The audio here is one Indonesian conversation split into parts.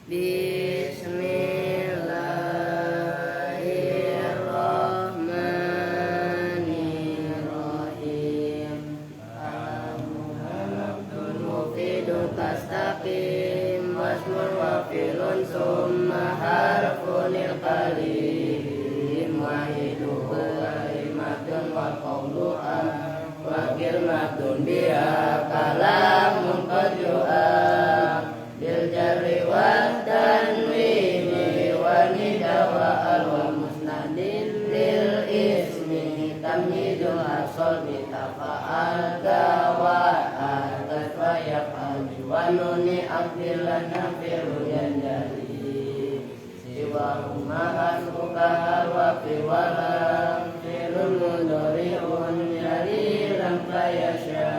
Bismillahirrahmanirrahim. Muhammadun mufidun tastaqim wasmun wa filun summa harfunil qalim wahiduhu kalimatun wa qawluha wa kalimatun biha kalamun qad yu'a bil jarri wa tanwini wa nida wa al wa musnadin lil ismi tamyidul asal bitafa'al dawa atas wa yaf'al wa nuni abdilana fi'luyan jali siwa umahan buka wa fi walam fi'lun mudhari'un yali lam yasha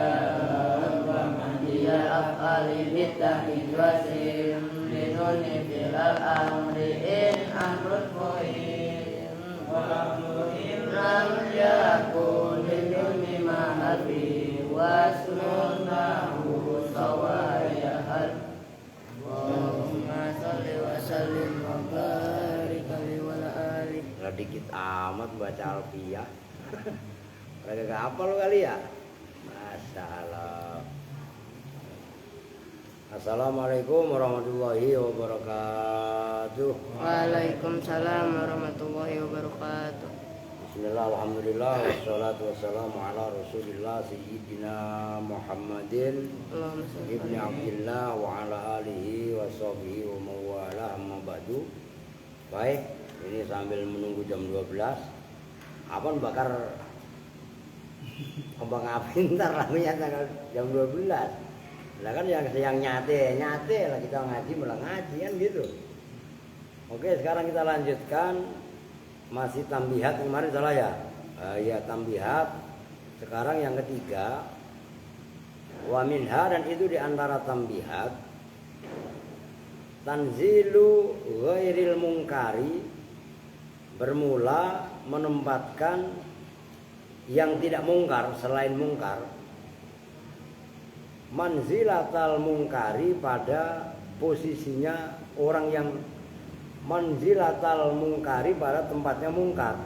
wa madiya af'ali bitahid wa sim linuni filal amri in amrul mu'in wa amru'in lam yakun linuni ma'afi wa sunnahu sawayahad Allahumma salli wa sallim wa barik alaihi wa alihi. Dikit amat baca alfiyah. Kagak apa lu kali ya? Masya Allah. Assalamualaikum warahmatullahi wabarakatuh. Waalaikumsalam warahmatullahi wabarakatuh. Bismillah, alhamdulillah, wassalatu wassalamu ala rasulillah sayyidina Muhammadin Allahumma salli ibni Abdillah wa ala alihi wa sahbihi wa mawala amma ba'du. Baik, ini sambil menunggu jam 12 Apaan bakar kembang api ntar ramenya jam 12. Lah kan yang nyate lah kita ngaji malah ngaji kan gitu. Oke, sekarang kita lanjutkan masih tambihat kemarin salah ya. Ya tambihat. Sekarang yang ketiga wa minha, dan itu diantara tambihat tanzilu ghairil mungkari, bermula menempatkan yang tidak mungkar selain mungkar, manzilatal mungkari, pada posisinya orang yang manzilatal mungkari, pada tempatnya mungkar.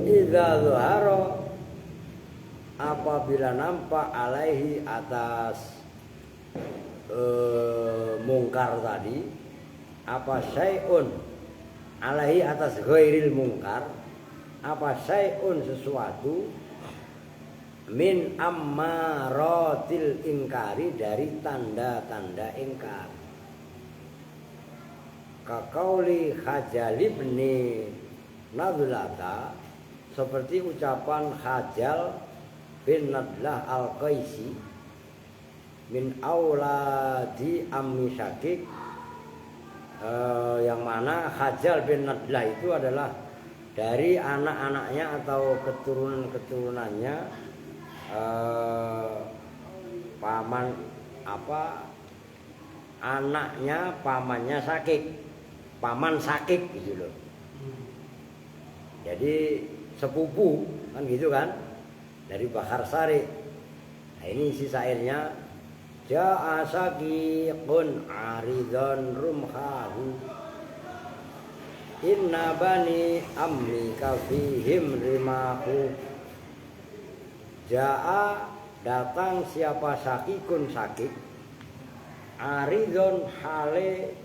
Idza zuhara, apabila nampak alaihi, atas mungkar tadi, apa syai'un alaihi, atas ghairil mungkar, apa syai'un sesuatu, min ammaratil ingkari, dari tanda-tanda ingkar. Kaqauli Khajal bin Nadlata, seperti ucapan Khajal bin Nadlah al-Qaisi, min auladi ammi Syakik, yang mana Khajal bin Nadlah itu adalah dari anak-anaknya atau keturunan-keturunannya paman anaknya pamannya Syakik, paman Syakik gitu loh. Jadi sepupu kan gitu kan, dari Bahar Sari. Nah, ini isi syairnya, ja'a Syaqiqun aridon rumhahu, inna bani amrika fihim rimahu. Ja'a, datang siapa, Syaqiqun Syakik, aridon, hale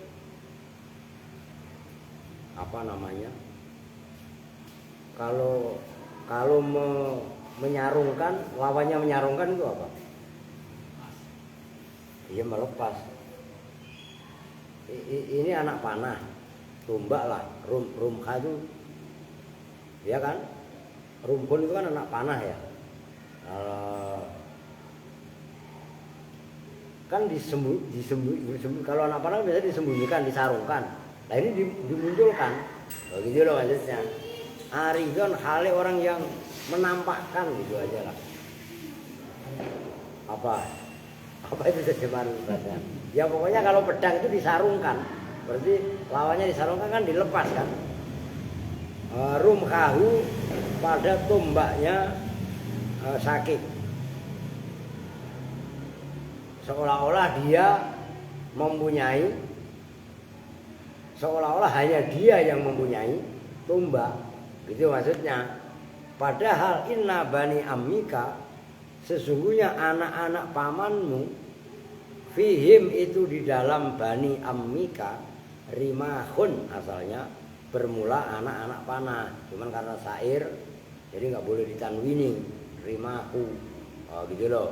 apa namanya, kalau menyarungkan, lawannya menyarungkan itu apa? Iya, melepas. Ini anak panah, tumbak lah, rumha itu, ya kan? Rumpun itu kan anak panah ya. Kan disembunyikan, kalau anak panah biasanya disembunyikan, disarungkan. Nah ini dimunculkan, begitu loh maksudnya. Aridon, hale orang yang menampakkan, gitu aja lah. Apa itu terjemahan? Ya pokoknya kalau pedang itu disarungkan, berarti lawannya disarungkan kan, dilepas kan. Rumhahu, pada tombaknya Syakik, seolah-olah dia mempunyai, seolah-olah hanya dia yang mempunyai tombak, gitu maksudnya. Padahal inna bani ammika, sesungguhnya anak-anak pamanmu, fihim itu di dalam bani ammika, rimahun asalnya bermula anak-anak panah, cuman karena syair jadi nggak boleh ditanwini rimahu, gitu loh.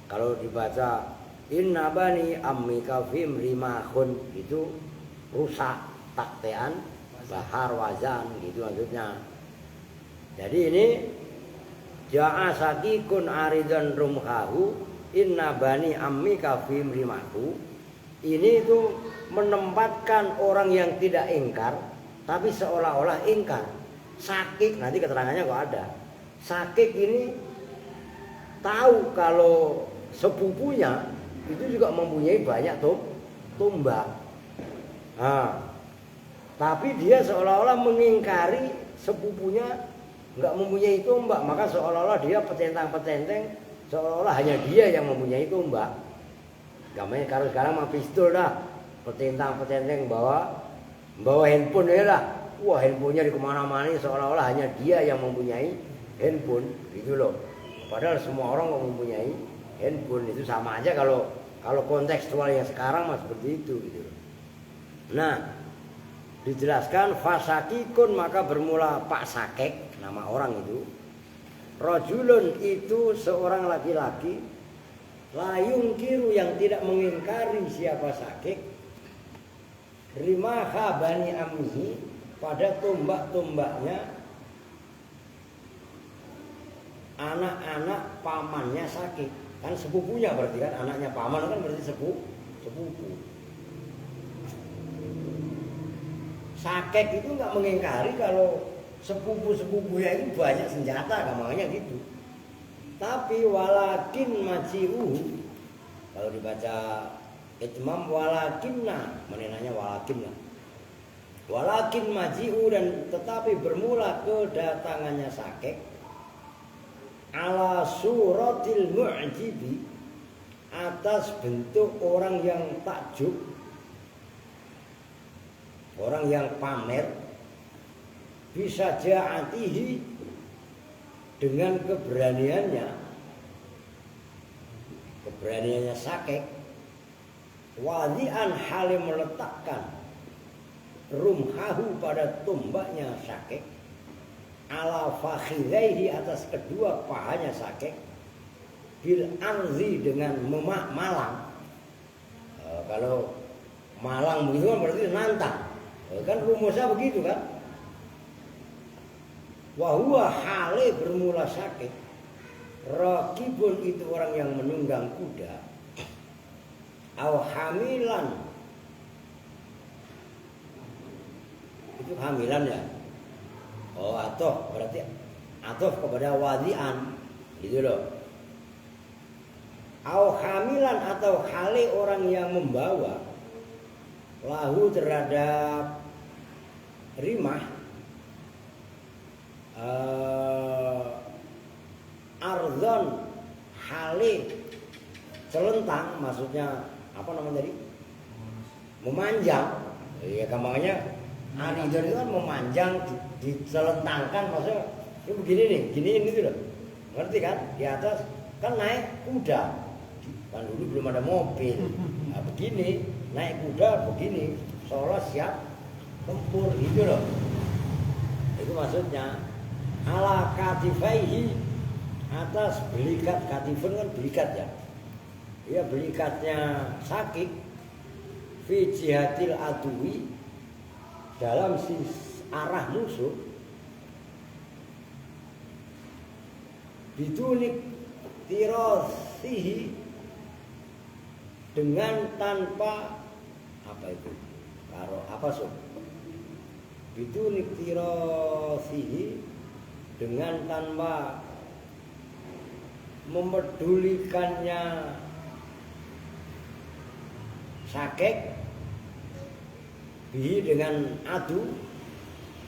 Kalau dibaca inna bani ammika fihim rimahun itu rusak taktean bahar wazan, gitu maksudnya. Jadi ini ja'a sakikun aridan rumhahu inna bani ammika fihim rimahu. Ini itu menempatkan orang yang tidak ingkar tapi seolah-olah ingkar. Sakik, nanti keterangannya kok ada. Sakik ini tahu kalau sepupunya itu juga mempunyai banyak tombak. Nah, tapi dia seolah-olah mengingkari sepupunya nggak mempunyai tombak, maka seolah-olah dia petentang-petenteng, seolah-olah hanya dia yang mempunyai tombak. Gamanya kalau sekarang mah pistol dah, petentang-petenteng bawa handphone ya lah. Wah, handphonenya di kemana-mana, seolah-olah hanya dia yang mempunyai handphone, gitu loh. Padahal semua orang kok mempunyai handphone, itu sama aja kalau kontekstual yang sekarang mah seperti itu, gitu loh. Nah, dijelaskan fasakikun, maka bermula Pak Sakek, nama orang itu. Rajulun itu seorang laki-laki, layung kiru yang tidak mengingkari siapa Sakek, rimaha bani amhi, pada tombak-tombaknya anak-anak pamannya Sakek. Kan sepupunya berarti kan, anaknya paman kan berarti sepupu. Sakek itu nggak mengingkari kalau sepupu-sepupunya itu banyak senjata, gampangnya gitu. Tapi walakin maji'u, kalau dibaca itmam walakinna, menenanya walakinna. Walakin maji'u, dan tetapi bermula kedatangannya Sakek ala suratil mu'jibi, atas bentuk orang yang takjub, orang yang pamer, bisa ja'atihi, dengan keberaniannya Sakek, wadi'an halim meletakkan rumhahu pada tombaknya Sakek, ala fakhidaihi, atas kedua pahanya Sakek, bil arzi, dengan malang. Kalau malang begitu kan berarti nantang. Kan rumusnya begitu kan. Wahuwa hale, bermula Sakek, rakibun, itu orang yang menunggang kuda, au hamilan, itu hamilan ya. Oh, atof, berarti atof kepada wadi'an, gitu loh. Au hamilan, atau hale, orang yang membawa, lahu, terhadap rimah, arzon, hale, celentang, maksudnya apa namanya tadi? Memanjang. Ya gampangnya aridon itu kan memanjang, dicelentangkan, maksudnya ini begini nih, giniin gitu loh. Ngerti kan? Di atas kan naik kuda. Kan dulu belum ada mobil. Nah, begini, naik kuda begini, seolah siap tempur, gitu loh. Itu maksudnya. Ala katifaihi, atas belikat, katifun kan belikat ya. Ya, belikatnya Sakik, fi jihatil adui, dalam arah musuh, bitunik tirosihi, dengan tanpa apa itu? Karo apa sob? Bitunik tirosihi, dengan tanpa memedulikannya Sakek, bihi, dengan adu,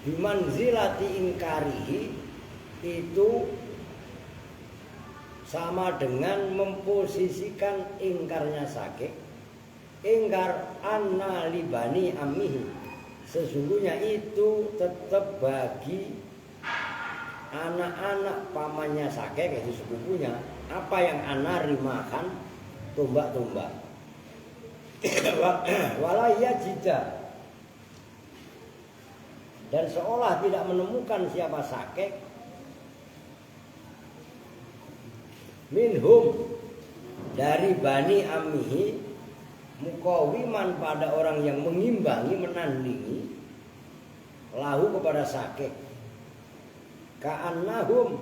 bimanzilati ingkarihi, itu sama dengan memposisikan ingkarnya Sakek ingkar anna libani ammihi, sesungguhnya itu tetap bagi anak-anak pamannya Sakek, yaitu sepupunya, apa yang Anari makan, tumbak-tumbak. Walaya jida, dan seolah tidak menemukan siapa Sakek minhum dari bani ammihi mukawiman pada orang yang mengimbangi, menandingi lahu kepada Sakek. Ka'annahum,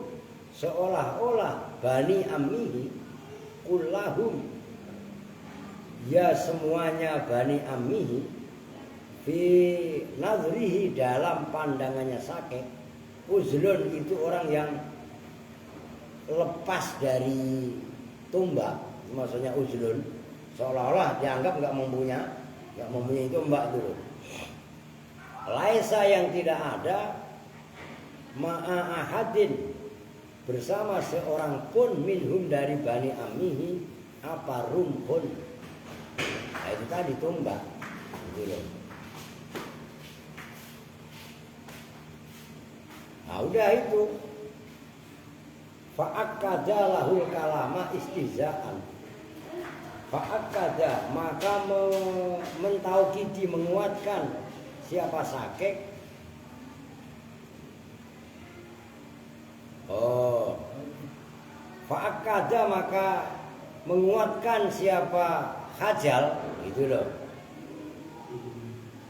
seolah-olah bani ammihi kullahum, ya semuanya bani ammihi, fi nazrihi, dalam pandangannya Sakek, uzlun, itu orang yang lepas dari tumbak, maksudnya uzlun, seolah-olah dianggap nggak mempunyai tumbak dulu. Laisa, yang tidak ada, ma'ahadin, bersama seorang pun, minhum dari bani ammihi, apa rumhun, nah, itu tadi tumbak gitu loh. Nah udah itu, fa'akkada lahul kalama istihza'an, fa'akkada, maka mentaukidi, menguatkan siapa Sakek. Fa'akkada, maka menguatkan siapa Khajal, gitu loh,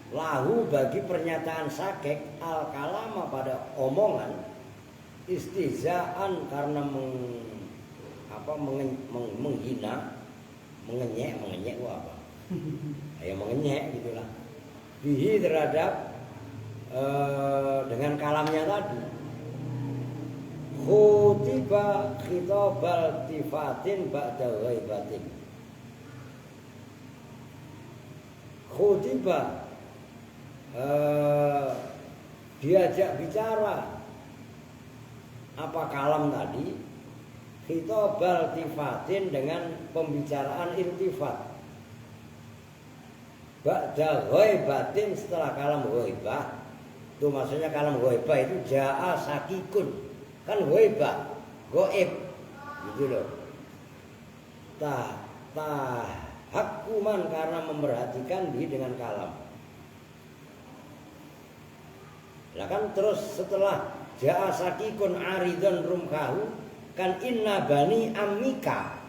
lahu, bagi pernyataan Sakek, al kalama, pada omongan, istihzaan, karena menghina, mengenyek itu apa? Ya mengenyek gitulah. Bihi, terhadap dengan kalamnya tadi. Khutiba khitabal tifatin ba'da ghaibatin. Khutiba, diajak bicara apa kalam tadi, khitabal tifatin, dengan pembicaraan iltifat, ba'da ghaibatin, setelah kalam ghaibah. Itu maksudnya kalam ghaibah itu ja'a sakikun, kan ghaibah, gaib gitu loh. Hakuman, karena memperhatikan dengan kalam. Lah kan terus setelah ja'a sakikun aridun rumkahu, kan inna bani ammika,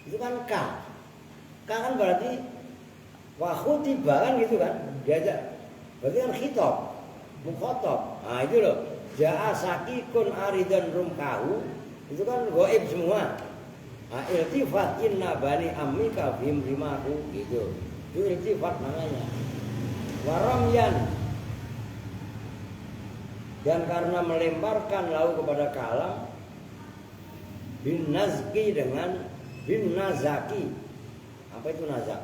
itu kan ka kan berarti wakhutiba, kan gitu kan, diajak, berarti kan khitab, mukhatab. Nah itu loh, ja'a sakikun aridun rumkahu, itu kan gaib semua. Nah, iltifat inna bani ammika bim rimahu, gitu, itu iltifat namanya. Waramyan, dan karena melemparkan lahu kepada kalam, bin nazki, dengan bin nazaki. Apa itu nazak?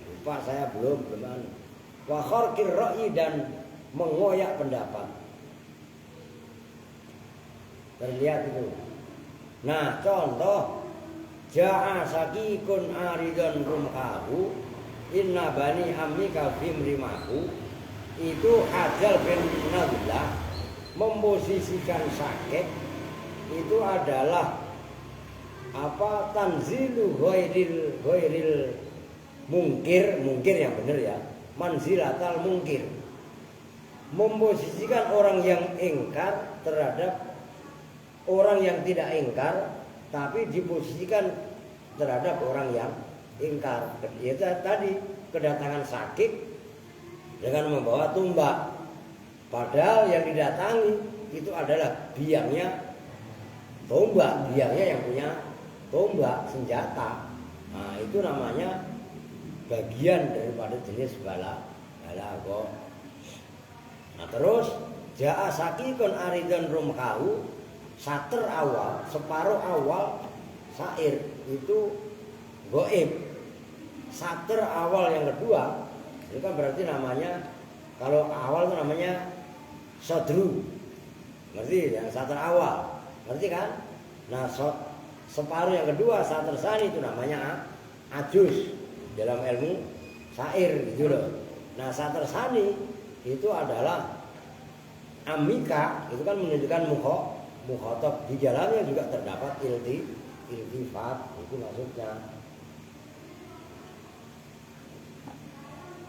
Lupa saya, belum. Wa kharqir ra'yi, dan mengoyak pendapat. Terlihat itu. Nah contoh, ja'a sakikun aridun rumkahu inna bani ammika bimrimahu, itu Khajal bin Nadlah memposisikan Sakek itu adalah apa, tanzilu ghairil mungkir yang benar ya, manzilatal mungkir, memposisikan orang yang ingkar terhadap orang yang tidak ingkar, tapi diposisikan terhadap orang yang ingkar. Ya tadi kedatangan Sakik dengan membawa tumbak, padahal yang didatangi itu adalah biangnya tombak, biangnya yang punya tombak, senjata. Nah itu namanya bagian daripada jenis balago. Nah terus ja'a sakikun aridun rumkahu, sater awal, separuh awal syair itu goib. Sater awal yang kedua itu kan berarti namanya, kalau awal itu namanya sodru, ngerti? Yang sater awal, ngerti kan? Nah separuh yang kedua sater sani itu namanya ajus. dalam ilmu syair gitu loh. Nah, Satr Sani itu adalah amika, itu kan menunjukkan mukhotob. Di dalamnya juga terdapat iltifat, itu maksudnya.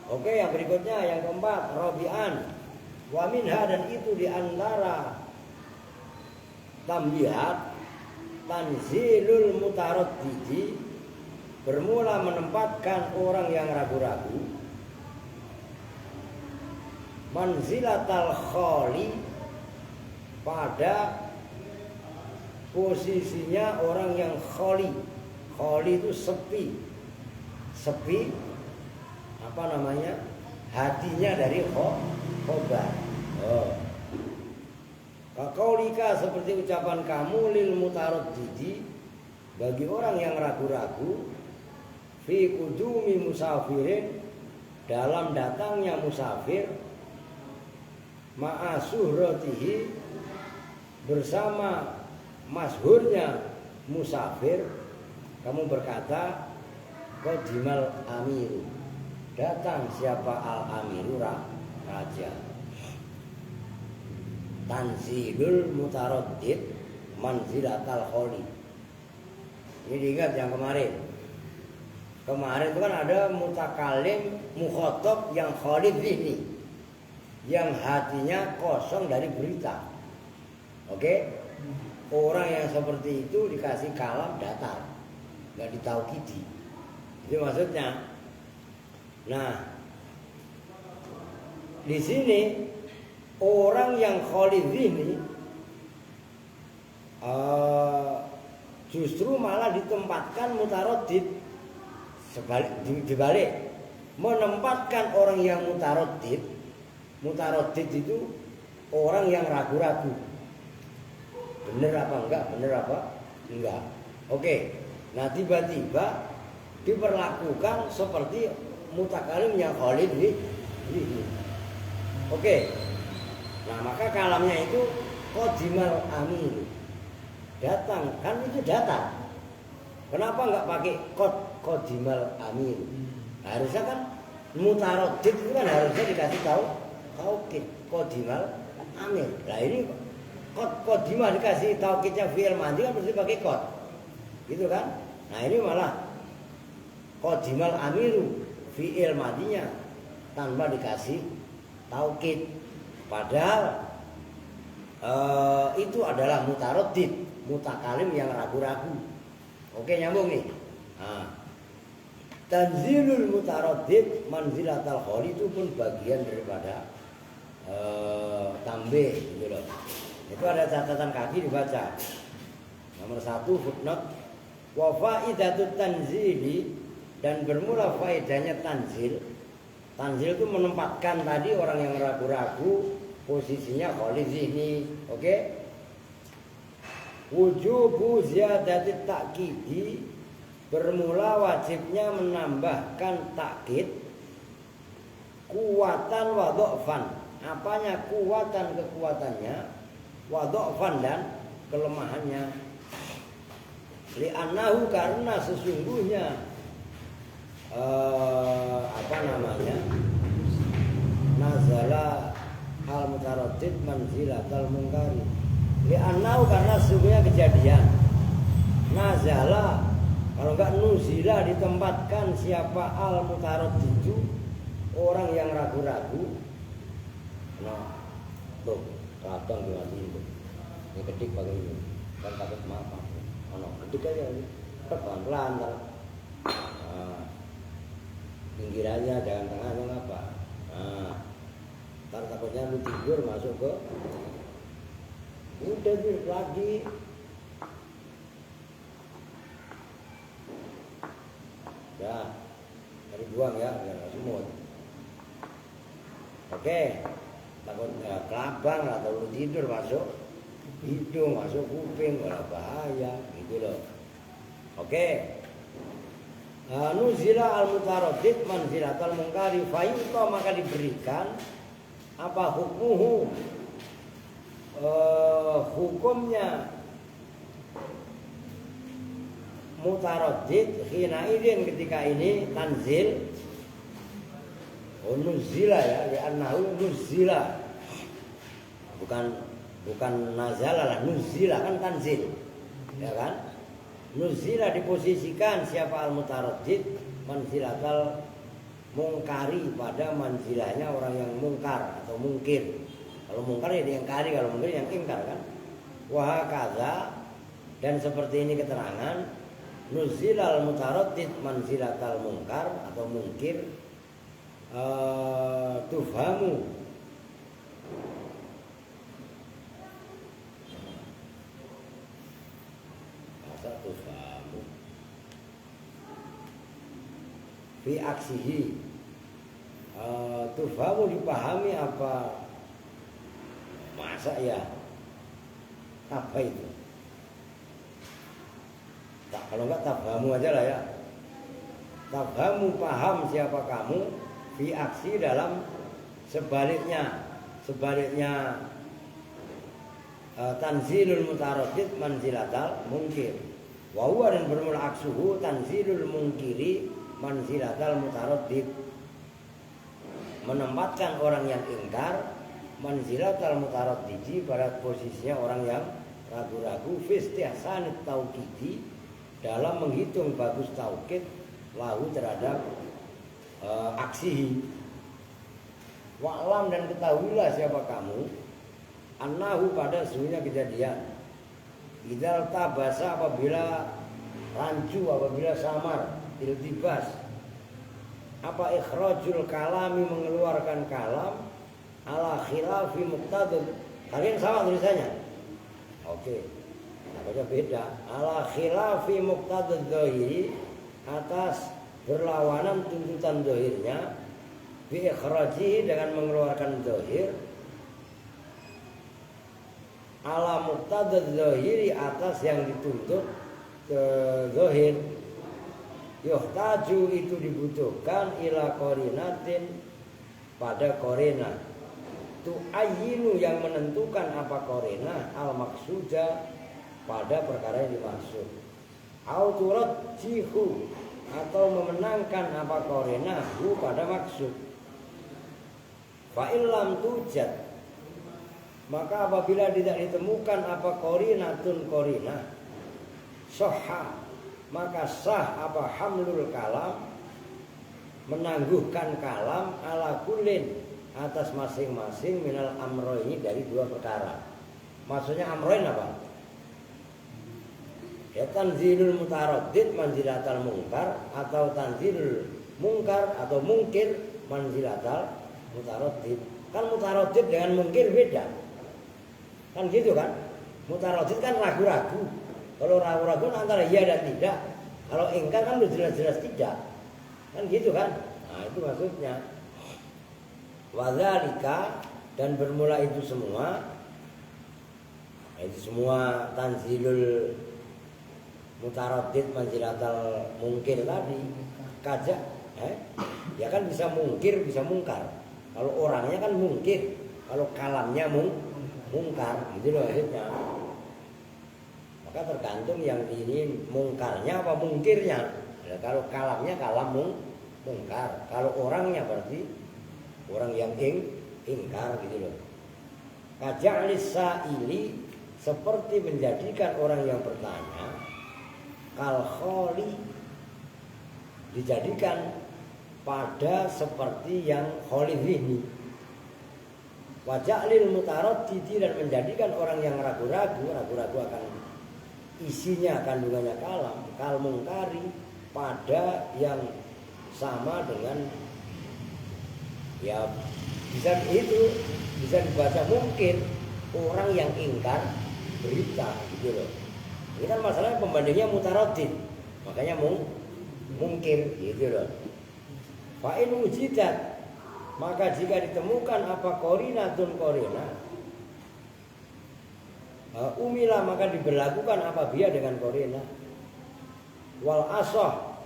Oke, yang berikutnya yang keempat, Robi'an wa minha, dan itu diantara tambihat tanzilul mutaraddidi, bermula menempatkan orang yang ragu-ragu, manzilatal kholi, pada posisinya orang yang kholi. Kholi itu sepi. Sepi apa namanya? Hatinya dari khobar. Kaqaulika, seperti ucapan kamu, lil mutaraddidi, bagi orang yang ragu-ragu, fi qudumi musafirin, dalam datangnya musafir, ma'a suhratihi, bersama masyhurnya musafir, kamu berkata qadimal amiru, datang siapa al-amiru, raja. Tanzilul mutaraddid manzilatal kholi. Ini diingat yang kemarin. Kemarin itu kan ada mutakalim mukhotob yang kholi zihni, yang hatinya kosong dari berita. Oke? Orang yang seperti itu dikasih kalam datar, nggak ditaukidi. Itu maksudnya. Nah, di sini orang yang khalid ini justru malah ditempatkan mutaraddid, dibalik, menempatkan orang yang mutaraddid. Mutaraddid itu orang yang ragu-ragu, bener apa enggak, bener apa enggak. Oke, nah tiba-tiba diperlakukan seperti mutakalim yang khalid ini. Oke. Nah, maka kalamnya itu qadimal amin, datang, kan itu datang. Kenapa enggak pakai qadimal amin? Harusnya kan mutaraddid itu kan harusnya dikasih taukid qadimal amin. Nah, ini qadimah dikasih taukidnya fi'il madhi kan mesti pakai qad. Gitu kan? Nah, ini malah qadimal amiru fi'il madhinya tanpa dikasih taukid. Padahal itu adalah mutaraddid, mutakalim yang ragu-ragu. Oke, nyambung nih. Nah, tanzilul mutaraddid manzilatal kholi itu pun bagian daripada tambih gitu loh. Itu ada catatan kaki dibaca. Nomor 1 footnote, wa faidatut tanzili, dan bermula faedahnya tanzil. Tanzil itu menempatkan tadi orang yang ragu-ragu posisinya khalid zihni. Oke? Wujubu ziyadatit ta'kidi, bermula wajibnya menambahkan takkid, kuwatan wa dha'fan. Apanya kuwatan, kekuatannya, wa dha'fan, dan kelemahannya. Li'annahu, karena sesungguhnya nazala al mutaraddid manzilatal munkari. Li'annahu, karena sesungguhnya kejadian nazala, kalau enggak nuzila, ditempatkan siapa al mutaraddid, orang yang ragu-ragu. Nah, tuh kelabang itu. Ini ketik pakai ini. Kan takut maaf. Ketik aja ini. Pelan-pelan. Pinggirannya, jangan tengahnya apa. Nah, ntar takutnya lu tidur masuk ke, udah lagi. Dah, tadi buang ya, biar nggak semut. Oke, takut kelabang atau lu tidur masuk hidung, masuk kuping, malah bahaya gitu loh. Oke. Nuzila al-mutaraddid manzilatal munkari fayuta, maka diberikan apa hukmuhu, hukumnya mutaraddid khina idin ketika ini tanzil nuzila ya li'annahu nuzila bukan nazala lah, nuzila kan tanzil ya kan. Nuzila diposisikan siapa al-mutaraddid manzilatal mungkari pada manzilahnya orang yang mungkar atau mungkir. Kalau mungkar ya diingkari, kalau mungkir yang ingkar kan. Wahakaza, dan seperti ini keterangan nuzilal mutaraddid manzilatal mungkar atau mungkir tufhamu masa tufhamu fi aksihi tufhamu dipahami apa masa ya apa itu tak, kalau enggak tafhamu aja lah ya. Tafhamu paham siapa kamu fi aksi dalam sebaliknya tanzilul mutaraddid manzilatal mungkir. Wa huwa dan bermula aksuhu tanzilul mungkiri manzilatal mutaraddid. Menempatkan orang yang ingkar manzilatal mutaraddidi pada posisinya orang yang ragu-ragu fi istihsanit tauqidi dalam menghitung bagus taukid lahu terhadap aksihi. Wa'lam dan ketahuilah siapa kamu annahu pada sesungguhnya kejadian idzal tabasa apabila rancu, apabila samar, iltibas apa ikhrajul kalami mengeluarkan kalam ala khilafi muqtadid. Kalian sama tulisannya? Oke. Namanya beda. Ala khilafi muqtadid dzahiri, atas berlawanan tuntutan zahirnya, bi ikhrajihi dengan mengeluarkan zahir, ala muqtadid dzahiri atas yang dituntut ke zahir. Yuhtaju itu dibutuhkan ila qarinatin pada qarina. Tu ayinu yang menentukan apa qarina al maksuda pada perkara yang dimaksud. Auturat jihu atau memenangkan apa qarina hu pada maksud. Fa illam tujad maka apabila tidak ditemukan apa qarinatun qarina sahha maka sah apa hamlul kalam menangguhkan kalam ala kullin atas masing-masing minal amroini dari dua perkara. Maksudnya amroin apa? Ya tanzilul mutaraddid manzilatal mungkar atau tanzilul mungkar atau mungkir manzilatal mutaraddid. Kan mutaraddid dengan mungkir beda. Kan gitu kan? Mutaraddid kan ragu-ragu. Kalau ragu-ragu antara iya dan tidak. Kalau ingkar kan udah jelas-jelas tidak. Kan gitu kan? Nah, itu maksudnya. Wadzalika dan bermula itu semua tanzilul mutaraddid manzilatal mungkir tadi kajak ya kan bisa mungkir bisa mungkar. Kalau orangnya kan mungkir, kalau kalamnya mungkar gitu loh maksudnya. Maka tergantung yang ini mungkarnya apa mungkirnya. Ya, kalau kalamnya kalam mungkar, kalau orangnya berarti orang yang ingkar gitu loh. Kaja'lis sa'ili seperti menjadikan orang yang bertanya kal kholi dijadikan pada seperti yang kholi ini. Waja'lil mutaraddidi dan menjadikan orang yang ragu-ragu akan isinya kandungannya kalam kal mungkari pada yang sama dengan ya bisa dibaca mungkin orang yang ingkar berita gitu loh. Ini kan masalahnya pembandingnya mutaraddid, makanya mungkir gitu loh. Fa in wujidat maka jika ditemukan apa qarinatun qarina umila maka diberlakukan apa biya dengan qarina wal asah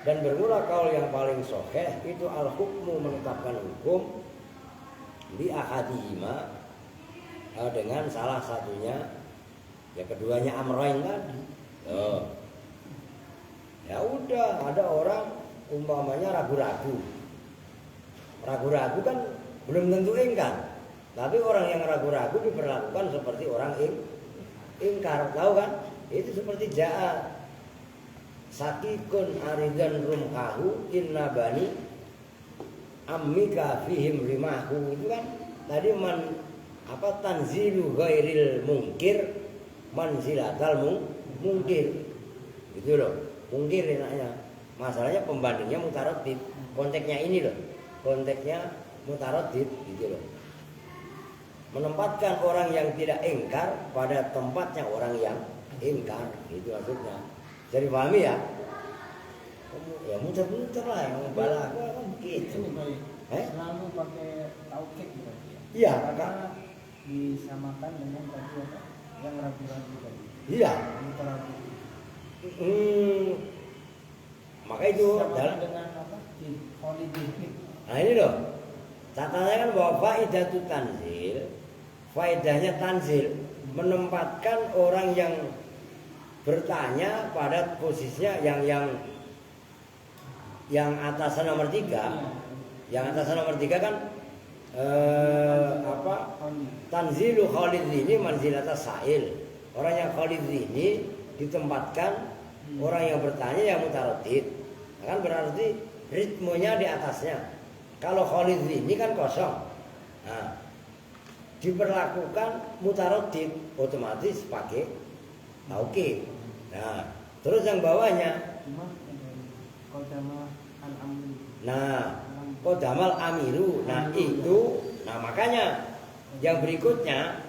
dan bermula kaul yang paling sahih itu al hukmu menetapkan hukum di ahadihima dengan salah satunya Ya keduanya amroin tadi. Oh. Ya udah, ada orang umpamanya ragu-ragu. Ragu-ragu kan belum tentu ingkar. Tapi orang yang ragu-ragu diperlakukan seperti orang ingkar, tahu kan? Itu seperti ja'a sakikun aridan rumkahu inna bani ammika fihim rimahu. Itu kan tadi tanzilu ghairil mungkir manzilatal mungkir. Gitu loh. Mungkir enaknya. Masalahnya pembandingnya mutaradid. Konteksnya ini loh. Konteksnya mutaradid gitu loh. Menempatkan orang yang tidak ingkar pada tempatnya orang yang ingkar, gitu maksudnya. Jadi pahami ya? Ya muter-muter lah yang bala aku kan begitu. Selalu pakai taukid gitu. Iya, karena disamakan dengan tadi apa? Yang ragu-ragu tadi. Iya. Ragu. Maka itu dengan apa? Holiday. Nah ini loh. Catatannya kan bahwa faidatu tanzil, faedahnya tanzil menempatkan orang yang bertanya pada posisinya yang atas nomor 3. Yang atas nomor 3 kan tanzilu khalid ini manzilata sa'il. Orang yang khalid ini ditempatkan orang yang bertanya yang mutaradid. Kan berarti ritmenya di atasnya. Kalau khalid ini kan kosong. Nah, diperlakukan mutaradid otomatis pakai taukid. Nah, terus yang bawahnya Qodamal amiru. Nah, itu makanya yang berikutnya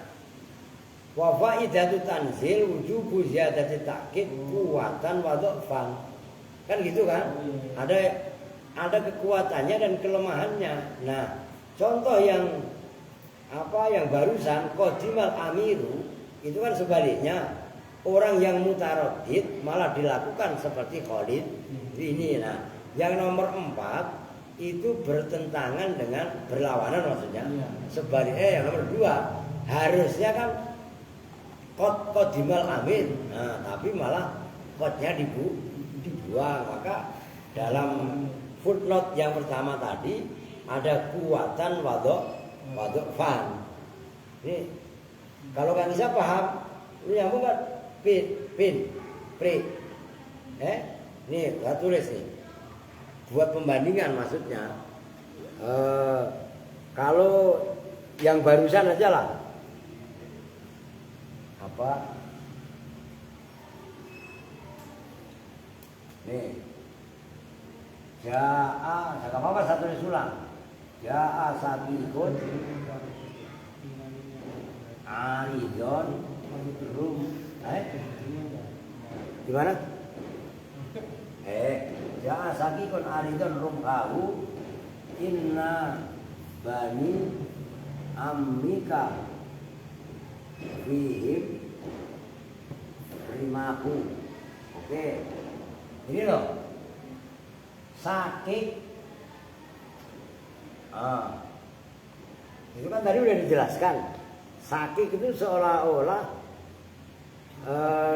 wa faidatu tanzil wujubu ziyadati ta'kid kuwatan wa dhafan. Kan gitu kan? Ada kekuatannya dan kelemahannya. Nah, contoh yang barusan qodimal amiru itu kan sebaliknya. Orang yang mutaradid malah dilakukan seperti Khalid ini. Nah, yang nomor 4 itu bertentangan dengan berlawanan maksudnya. Sebaliknya yang nomor 2 harusnya kan qodimal amir. Nah, tapi malah qodnya dibuang. Maka dalam footnote yang pertama tadi ada kuatan wadok fan. Ini kalau kan bisa paham, ini nyambung kan? Pin, pri. Nih, saya tulis nih. Buat pembandingan maksudnya. Kalau yang barusan aja lah. Apa? Nih. Ja'a, enggak apa-apa satu ulang. Ja'a sabikun aridon rum. Gimana? Ja'a sabikun aridon rum kahu inna bani ammika fihim rimaku. Oke. Ini loh. Sakit. Itu kan tadi udah dijelaskan. Sakit itu seolah-olah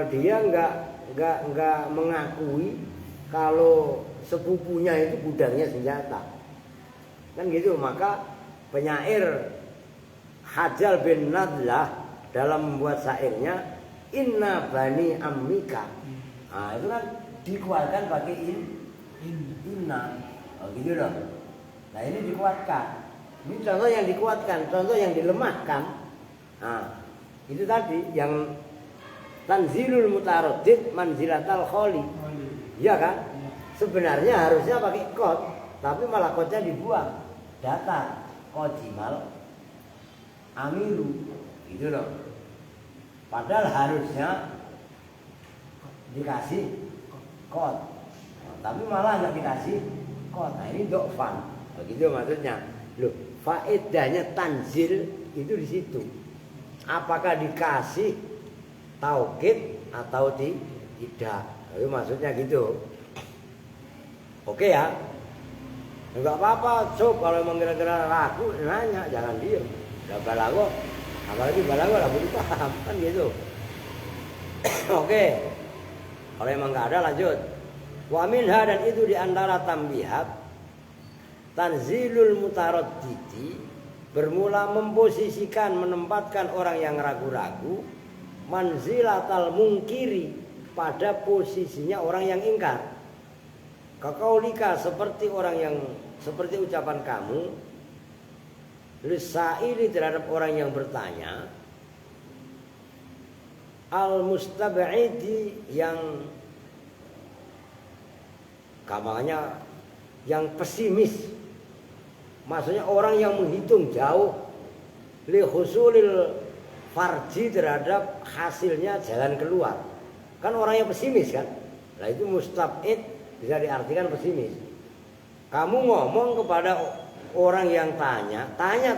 dia nggak mengakui kalau sepupunya itu gudangnya senjata. Kan gitu. Maka penyair Hajjal bin Nadlah dalam membuat syairnya inna bani ammika. Nah, itu kan dikuatkan pakai inna. Gitu loh. Nah, ini dikuatkan. Ini contoh yang dikuatkan, contoh yang dilemahkan. Nah, itu tadi yang tanzilul mutaradid manzilatal khali. Iya kan? Sebenarnya harusnya pakai qad, tapi malah qadnya dibuang. Datar qodimal amiru. Gitu loh. Padahal harusnya dikasih qad. Tapi malah enggak dikasih qad. Nah, ini dhafan. Begitu maksudnya. Loh, faedahnya tanzil itu di situ. Apakah dikasih taukid atau tidak? Itu maksudnya gitu. Oke ya. Enggak apa-apa, sob kalau emang kira-kira ragu nanya, jangan diem. Udah balago, apalagi balago lah belum paham kan gitu. Oke. Kalau emang nggak ada lanjut. Wa minha, dan itu diantara tambihat tanzilul mutaraddidi, bermula memposisikan, menempatkan orang yang ragu-ragu, manzilatal mungkiri, pada posisinya orang yang ingkar. Kakaulika, seperti orang yang, seperti ucapan kamu, lisaili, terhadap orang yang bertanya, al mustab'idi, yang gampangannya yang pesimis, maksudnya orang yang menghitung jauh, li husulil farji, terhadap hasilnya jalan keluar. Kan orang yang pesimis kan. Nah itu mustab'id bisa diartikan pesimis. Kamu ngomong kepada orang yang tanya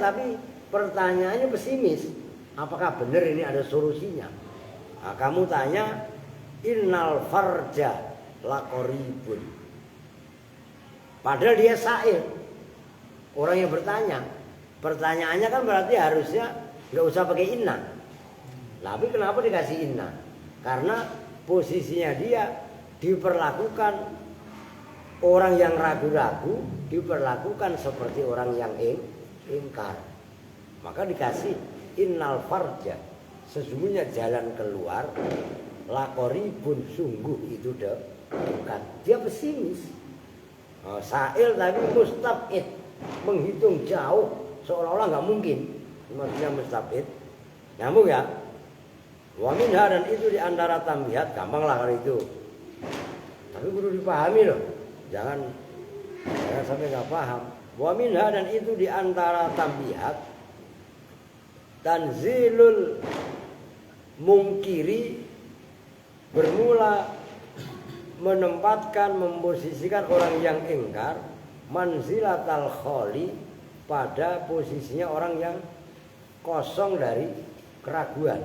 tapi pertanyaannya pesimis. Apakah benar ini ada solusinya? Nah, kamu tanya, innal farja laqoribun. Padahal dia sa'il. Orang yang bertanya. Pertanyaannya kan berarti harusnya nggak usah pakai inna. Tapi kenapa dikasih inna? Karena posisinya dia diperlakukan, orang yang ragu-ragu diperlakukan seperti orang yang ingkar. Maka dikasih innal farja, sesungguhnya jalan keluar, laqoribun, sungguh itu dekat. Dia pesimis. Sa'il tapi mustab'id, menghitung jauh, seolah-olah nggak mungkin. Maksudnya mustab'id. Nyambung ya? Wa minha, dan itu diantara tambihat, gampang lah kalau itu. Tapi perlu dipahami loh, jangan sampai nggak paham. Wa minha, dan itu diantara tambihat, tanzilul mungkiri, bermula menempatkan, memposisikan orang yang ingkar, manzilatal kholi, pada posisinya orang yang kosong dari keraguan.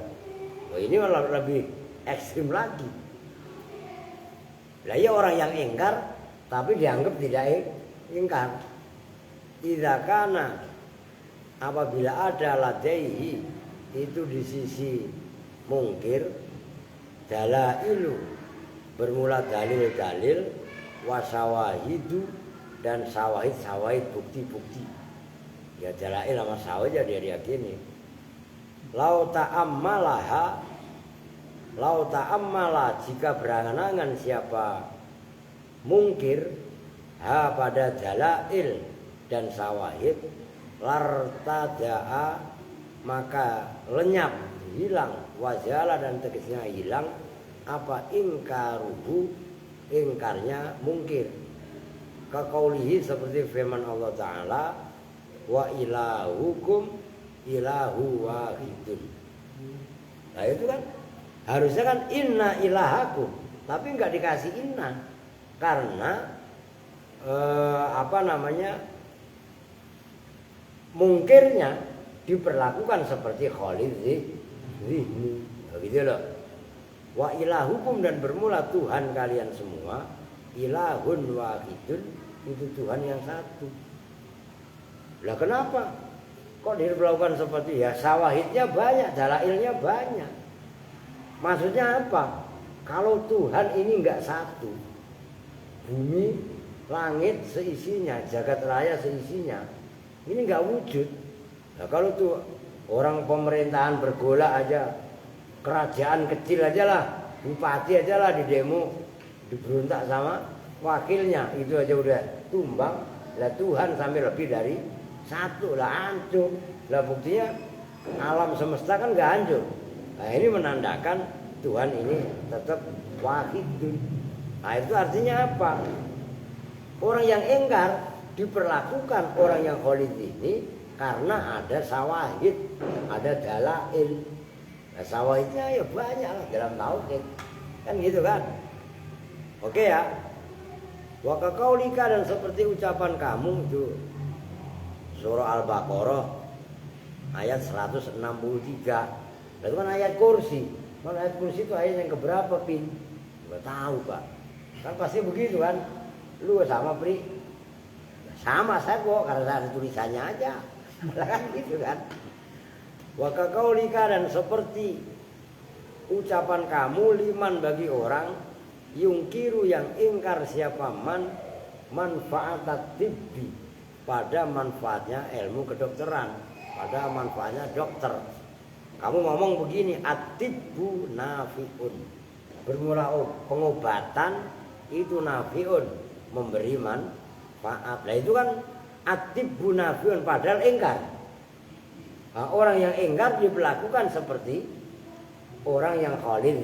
Oh, ini malah lebih ekstrim lagi. Lah ya, orang yang ingkar tapi dianggap tidak ingkar. Idza kana, apabila ada ladaihi, itu di sisi mungkir, dalailu, bermula dalil-dalil, wasawahidu, dan sawahid bukti-bukti. Ya dalail sama sawahid ya dia diyakini. Lau ta'ammala, jika berangan-angan siapa mungkir pada dalail dan sawahid, lartada'a, maka lenyap, hilang, wajala, dan tegasnya hilang, apa ingkaruhu, ingkarnya mungkir. Kaqaulihi, seperti firman Allah Ta'ala, wa ilahukum ilahu wahidun. Nah itu kan harusnya kan inna ilahakum, tapi nggak dikasih inna karena mungkirnya diperlakukan seperti khalid zihni, begitu loh. Wa ilahukum, dan bermula Tuhan kalian semua, ilahun wahidun, itu Tuhan yang satu. Lah kenapa kok diperlakukan seperti, ya sawahidnya banyak, dalailnya banyak. Maksudnya apa? Kalau Tuhan ini enggak satu, bumi, langit seisinya, jagat raya seisinya, ini enggak wujud. Nah, kalau tuh orang pemerintahan bergolak aja, kerajaan kecil aja lah, bupati aja lah di demo, diberontak sama wakilnya, itu aja udah tumbang. Lah Tuhan sampai lebih dari satu, lah hancur. Lah buktinya alam semesta kan nggak hancur. Nah ini menandakan Tuhan ini tetap wahidun. Nah itu artinya apa? Orang yang ingkar diperlakukan orang yang khalid ini karena ada sawahid, ada dalail. Nah sawahidnya ya banyak lah dalam tauhid, kan gitu kan? Oke ya. Wa kaqaulika, dan seperti ucapan kamu itu, surah Al-Baqarah ayat 163. Itu kan ayat kursi. Kan ayat kursi itu ayat yang keberapa, Pin? Enggak tahu, Pak. Kan pasti begitu kan? Lu sama, Pri? Sama saya kok, karena ada tulisannya aja. Kan gitu kan? Wa kaqaulika, dan seperti ucapan kamu liman bagi orang yungkiru yang ingkar siapa man manfaatat tibbi pada manfaatnya ilmu kedokteran, pada manfaatnya dokter. Kamu ngomong begini, at-tibbu nafi'un, bermula pengobatan itu nafi'un, memberi manfaat. Nah itu kan at-tibbu nafi'un, padahal ingkar. Nah, orang yang ingkar diperlakukan seperti orang yang khalid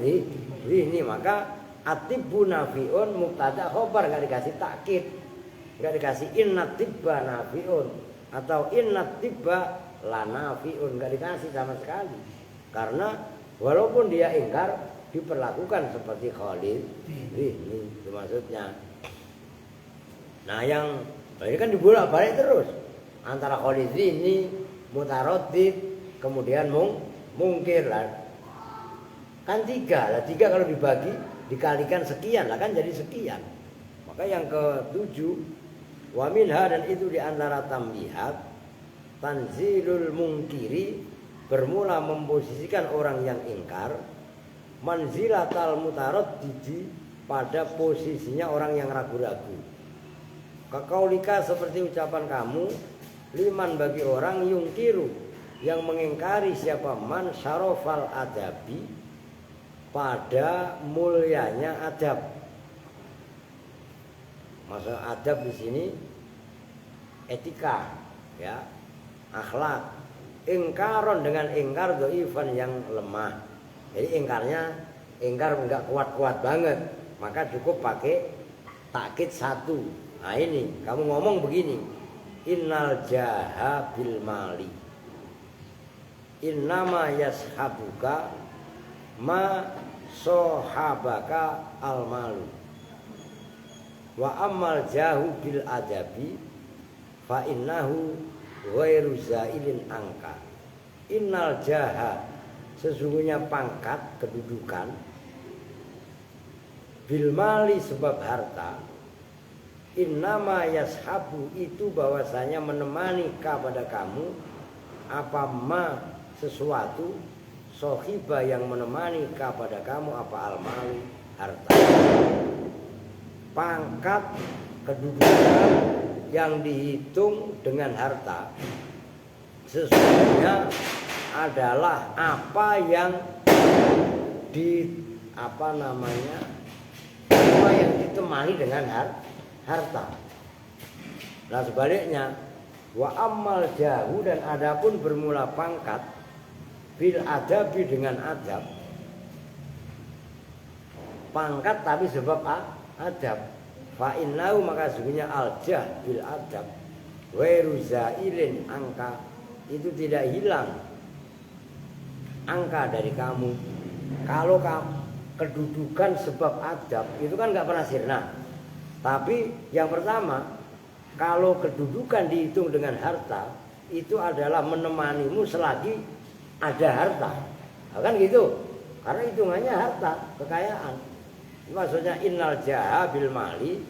ini, maka at-tibbu nafi'un mubtada khobar, nggak dikasih takkid, nggak dikasih inna tibba nafi'un atau inna tibba la nafi'un, nggak dikasih sama sekali. Karena walaupun dia ingkar diperlakukan seperti khalid ini, itu maksudnya. Nah yang ini kan dibolak-balik terus antara khalid ini, mutaradid, kemudian mungkir lah. Kan tiga lah, tiga kalau dibagi dikalikan sekian lah kan jadi sekian. Maka yang ketujuh wa minha, dan itu diantara tambihat tanzilul mungkiri, bermula memposisikan orang yang ingkar manzilatal mutaraddidi, pada posisinya orang yang ragu-ragu. Kakaulika, seperti ucapan kamu, liman bagi orang yungkiru yang mengingkari siapa man syarofal adabi, pada mulianya adab. Maksud adab di sini etika, ya, akhlak. Ingkaron, dengan ingkar dhaifan yang lemah. Jadi ingkar enggak kuat-kuat banget, maka cukup pakai takkid satu. Nah ini kamu ngomong begini, innal jaha bil mali, innama yashabuka ma sohabaka al malu, wa ammal jahu bil adabi fa innahu ghairu zailin angka. Innal jaha, sesungguhnya pangkat, kedudukan, bil mali, sebab harta, innama yashabu, itu bahwasanya menemani kepada kamu, apa ma, sesuatu, sohiba, yang menemani kepada kamu, apa al malu, harta. Pangkat, kedudukan yang dihitung dengan harta sesungguhnya adalah apa yang apa yang ditemani dengan harta. Nah sebaliknya, wa ammal jahu, dan adapun bermula pangkat, bil adabi, dengan adab. Pangkat tapi sebab adab. Fa innahu, maka sesungguhnya al-jah bil adab ghairu zailin angka, itu tidak hilang angka dari kamu. Kalau kedudukan sebab adab itu kan nggak pernah sirna. Tapi yang pertama, kalau kedudukan dihitung dengan harta, itu adalah menemanimu selagi ada harta. Nah, kan gitu. Karena hitungannya harta, kekayaan. Maksudnya innal jaha bil mali,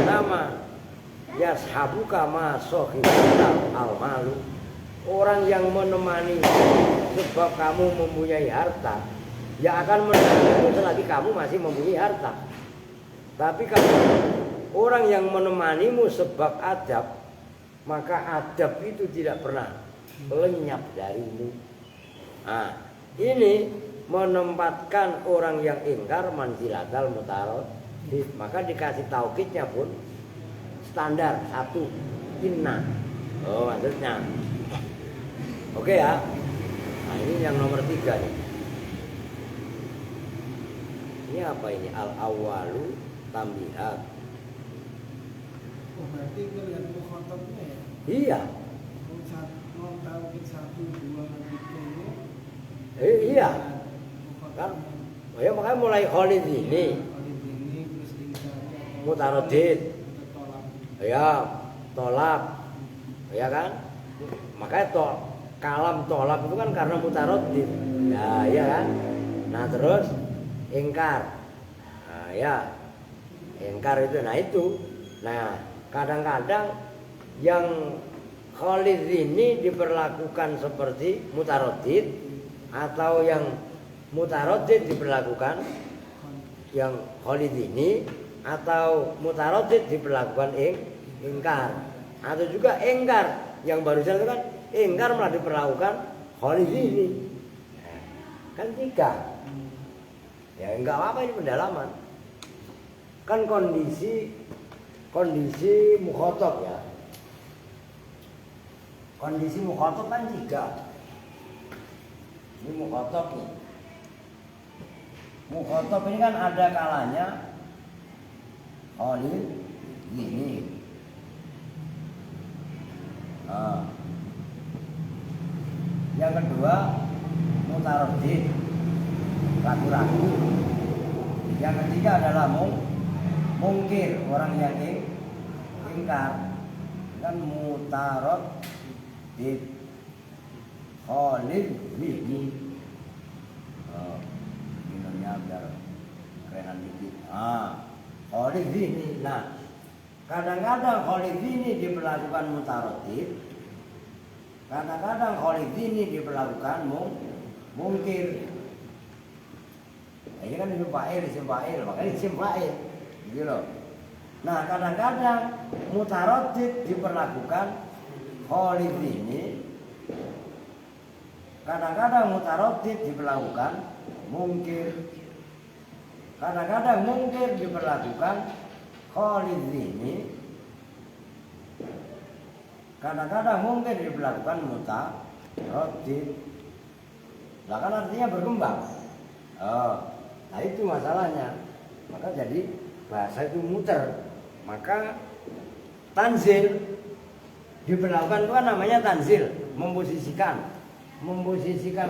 nama yashabuka ma sohibaka al malu, orang yang menemani sebab kamu mempunyai harta, ya akan menemanimu selagi kamu masih mempunyai harta. Tapi kalau orang yang menemanimu sebab adab, maka adab itu tidak pernah lenyap darimu. Nah ini menempatkan orang yang ingkar manzilatal mutaradid, maka dikasih taukidnya pun standar satu, inna. Oh maksudnya oke ya. Nah ini yang nomor 3 nih. Ini apa ini? Al awalu tambihat. Oh berarti itu lihat mukhatabnya ya? Iya. Mau taukid 1, 2, 3 ini. Iya. Kan, ya makanya mulai khalid ini, mutaradid, ya tolak, ya kan? Makanya kalam tolak itu kan karena mutaradid, ya kan? Nah terus ingkar, nah ya ingkar itu, nah kadang-kadang yang khalid ini diperlakukan seperti mutaradid, atau yang mutaradid diperlakukan yang kholidini atau mutaradid diperlakukan ingkar atau juga ingkar yang barusan itu kan ingkar malah diperlakukan kholidini. Kan tiga. Ya enggak apa-apa ini pendalaman. Kan kondisi mukhatab ya. Kondisi mukhatab kan tiga. Ini mukhatab nih. Mukhatab ini kan ada kalanya kholid gini. Nah. Yang kedua mutaradid, ragu-ragu. Yang ketiga adalah mungkir, orang yang ingkar. Kan mutaradid, kholid gini. Minumnya biar kerenan dikit. Kholid gini. Nah, kadang-kadang kholid ini diperlakukan mutaradid, kadang-kadang kholid ini diperlakukan mungkir. Ini kan isim fa'il, makanya isim fa'il. Gitu loh. Nah, kadang-kadang mutaradid diperlakukan kholid ini, kadang-kadang mutaradid diperlakukan mungkir. Kadang-kadang mungkir diperlakukan kholid ini, kadang-kadang mungkin diperlakukan mutaradid. Nah kan artinya berkembang. Nah itu masalahnya. Maka jadi bahasa itu muter. Maka tanzil diperlakukan itu kan namanya tanzil, memposisikan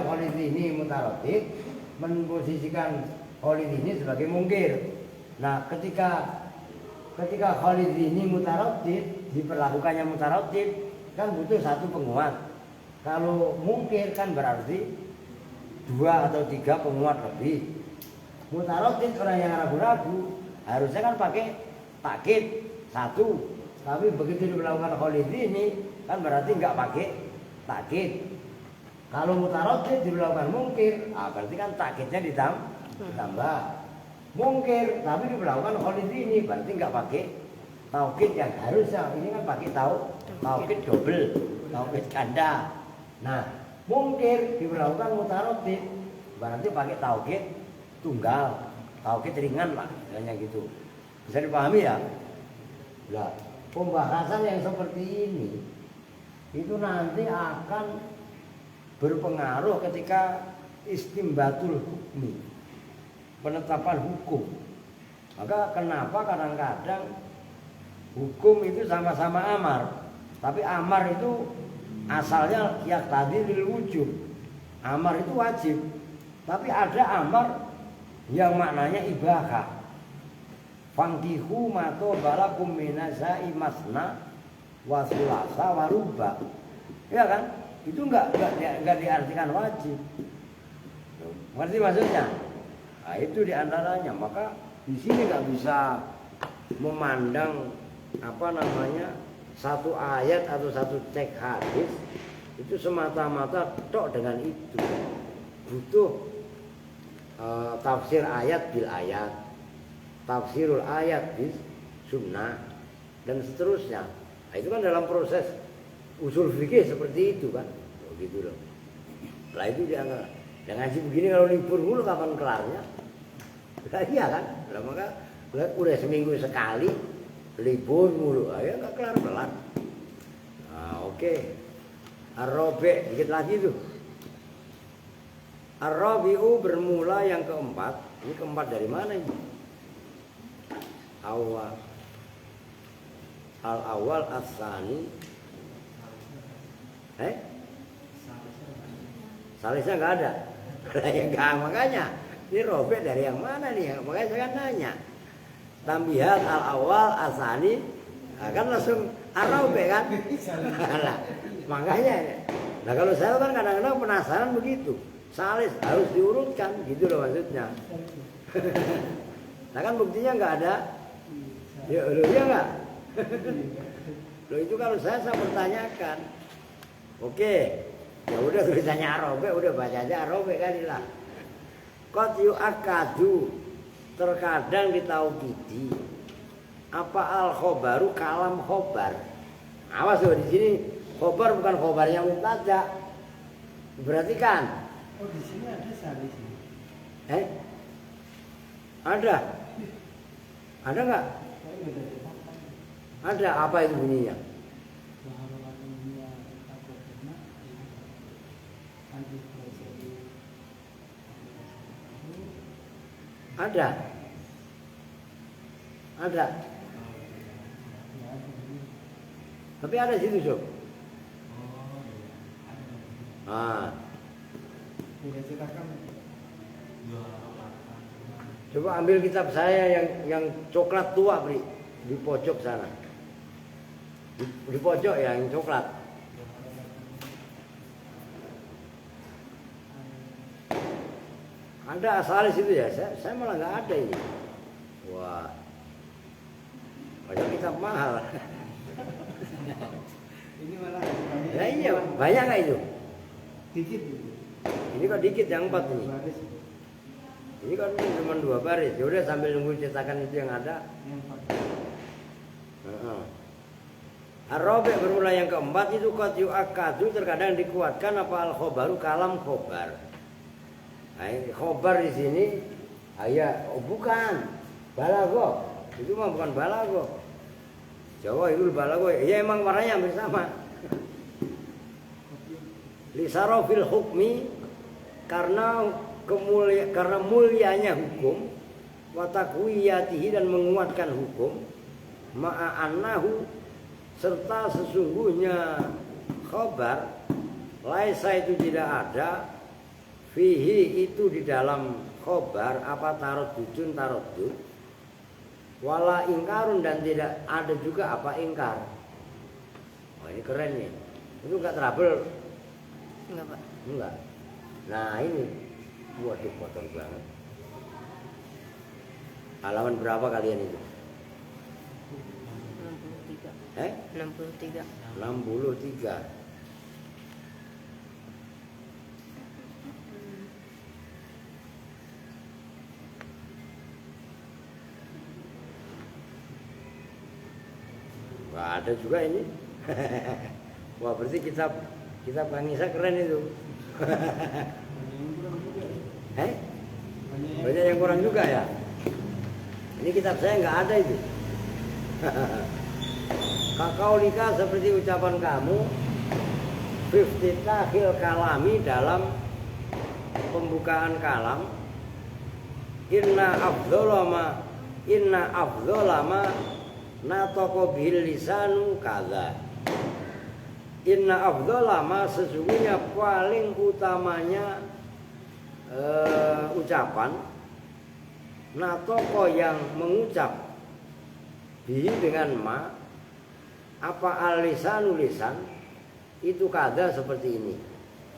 kholid ini mutaradid, memposisikan kholid ini sebagai mungkir. Nah ketika kholid ini mutaradid, diperlakukannya mutaradid, kan butuh satu penguat. Kalau mungkir kan berarti 2 atau 3 penguat lebih. Mutaradid orang yang ragu-ragu harusnya kan pakai takkid 1. Tapi begitu diperlakukan kholid ini kan berarti enggak pakai takkid. Kalau mutaradid diperlakukan mungkir, berarti kan takkidnya ditambah. Mungkir tapi diperlakukan kholid ini berarti enggak pakai taukid yang harusnya. Ini kan pakai taukid double, taukid ganda. Nah, mungkir diperlakukan mutaradid berarti pakai taukid tunggal, taukid ringan lah, istilahnya gitu. Bisa dipahami ya? Nah, pembahasan yang seperti ini itu nanti akan berpengaruh ketika istimbatul hukmi, penetapan hukum. Maka kenapa kadang-kadang hukum itu sama-sama amar, tapi amar itu asalnya yaqtadi lil wujub. Amar itu wajib, tapi ada amar yang maknanya ibahah. Fankihu mato balakum minazai masna wa sulasa wa ruba. Ya kan? Itu enggak diartikan wajib. Ngerti maksudnya? Nah, itu diantaranya. Maka di sini nggak bisa memandang satu ayat atau satu teks hadis itu semata-mata tok dengan itu. Butuh tafsir ayat bil ayat, tafsirul ayat bis sunnah dan seterusnya. Nah, itu kan dalam proses usul fikih seperti itu kan, begitu loh. Lah itu jangan ngaji begini kalau libur mulu kapan kelarnya? Lah iya kan? Lah maka udah seminggu sekali libur mulu, ya nggak kelar-kelar. Nah, oke. Ar-Rabi' dikit lagi tuh. Ar-Rabi'u bermula yang keempat. Ini keempat dari mana ini? Al-awwal as-sani. Salisnya nggak ada. Ya enggak, makanya ini Rabi' dari yang mana nih? Makanya saya kan nanya. Tambihat al-awwal as-sani, kan langsung ar-Rabi' kan? Nah, makanya. Nah kalau saya kan kadang-kadang penasaran begitu. Salis harus diurutkan gitu loh maksudnya. Nah kan buktinya nggak ada. Ya enggak. Loh itu kalau saya pertanyakan. Oke. Ya udah tulisannya Arabe, udah baca aja Arabe kali lah. Qad yu'akadu terkadang ditaukidi apa al khobaru kalam khobar. Awas loh di sini khobar bukan khobarnya mubtada. Berarti kan? Oh di sini ada salis ini. Ada? Ada nggak? Saya udah dimakan. Ada apa itu bunyinya? Bahagia takut kena. Ada jadi. Ada. Ada. Ya ada ini. Tapi ada situ, Sob. Oh ada. Ah, Beda cetakan. coba ambil kitab saya yang coklat tua, Bri, di pojok sana. Di pojok ya, yang coklat. Ada asalis itu ya? Saya malah nggak ada ini. Wah, banyak kitab mahal. Ini malah banyak. Ya iya, banyak nggak itu? Dikit gitu. Ini kok dikit yang 4 ini. Baris. Ini kan cuma 2 baris. Ya udah sambil nunggu cetakan itu yang ada. Yang 4. Ar-Rabi' bermula yang keempat itu qad yu'akkadu terkadang dikuatkan apa al-khobaru kalam khobar. Nah, ini khobar di sini bukan balago. Itu mah bukan balago. Jawa itu balago. Ya emang warnanya hampir sama. Lisarofil hukmi karena mulianya hukum wa taqwiyatihi dan menguatkan hukum ma'annahu serta sesungguhnya khabar laisa itu tidak ada fihi itu di dalam khabar apa taradudun taraddud wala ingkarun dan tidak ada juga apa ingkar. Oh ini keren nih. Itu enggak trouble. Enggak, Pak. Enggak. Nah ini, waduh kotor banget. Halaman berapa kalian itu? 63. 63. Wah ada juga ini. Wah berarti kitab Kang Isa keren itu. Banyak yang kurang juga ya. Ini kitab saya nggak ada itu. Kakao nikah seperti ucapan kamu Fiftitahil kalami dalam pembukaan kalam Inna afdholama natoko bil lisanu kaza. Inna afdholama sesungguhnya paling utamanya ucapan natoko yang mengucap bihi dengan ma apa al-lisanu lisan itu kada seperti ini.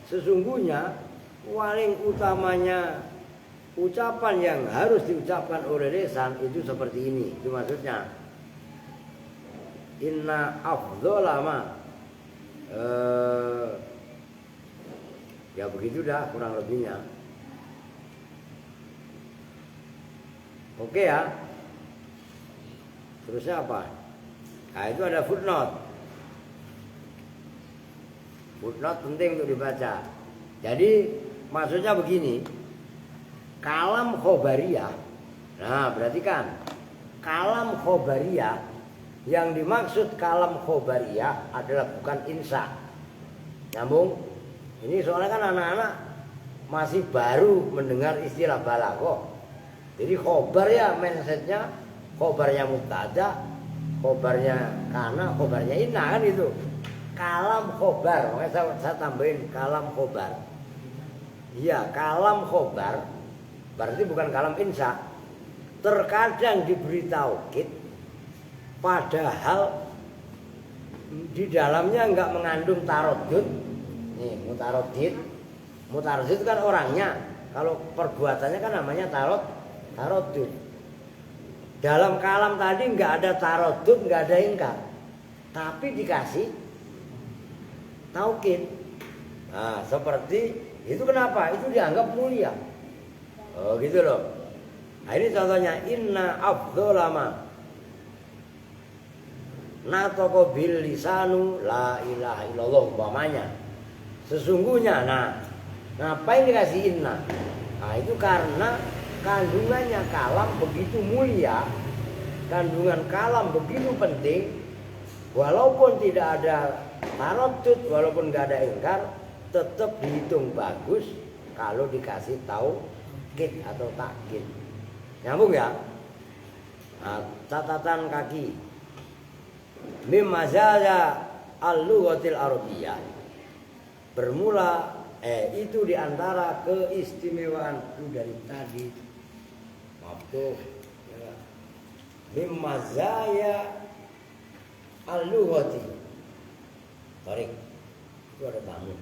Sesungguhnya paling utamanya ucapan yang harus diucapkan oleh lisan itu seperti ini. Itu maksudnya. Inna afdholama ya begitu dah kurang lebihnya. Oke ya. Terusnya apa? Nah itu ada footnote. Footnote penting untuk dibaca. Jadi maksudnya begini. Kalam khobariyah. Nah berarti kan kalam khobariyah, yang dimaksud kalam khobariyah adalah bukan insya. Nyambung? Ini soalnya kan anak-anak masih baru mendengar istilah balaghah. Jadi khobar ya mindsetnya khobarnya mubtada, khobarnya kana, khobarnya inna kan itu. Kalam khobar, makanya saya tambahin kalam khobar. Iya, kalam khobar berarti bukan kalam insya. Terkadang diberi taukid padahal di dalamnya enggak mengandung tarodud. Nih, mutarodid. Mutarodid itu kan orangnya. Kalau perbuatannya kan namanya tarodud. Dalam kalam tadi enggak ada tarodud, enggak ada ingkar. Tapi dikasih taukid. Nah, seperti itu kenapa? Itu dianggap mulia. Oh gitu loh. Nah ini contohnya inna afdholama natoko bil lisanu la ilaha illallah umpamanya. Sesungguhnya, nah ngapain dikasih inna? Nah itu karena kandungannya kalam begitu mulia, kandungan kalam begitu penting, walaupun tidak ada tarodud, walaupun nggak ada ingkar, tetap dihitung bagus kalau dikasih taukid atau takkid. Nyambung ya? Nah, catatan kaki. Mim mazaya al-lughatil arabiyyah. Bermula itu diantara keistimewaan itu dari tadi. Maaf tuh. Ya. Mim mazaya al-lughati. Tarik. Itu ada tamu.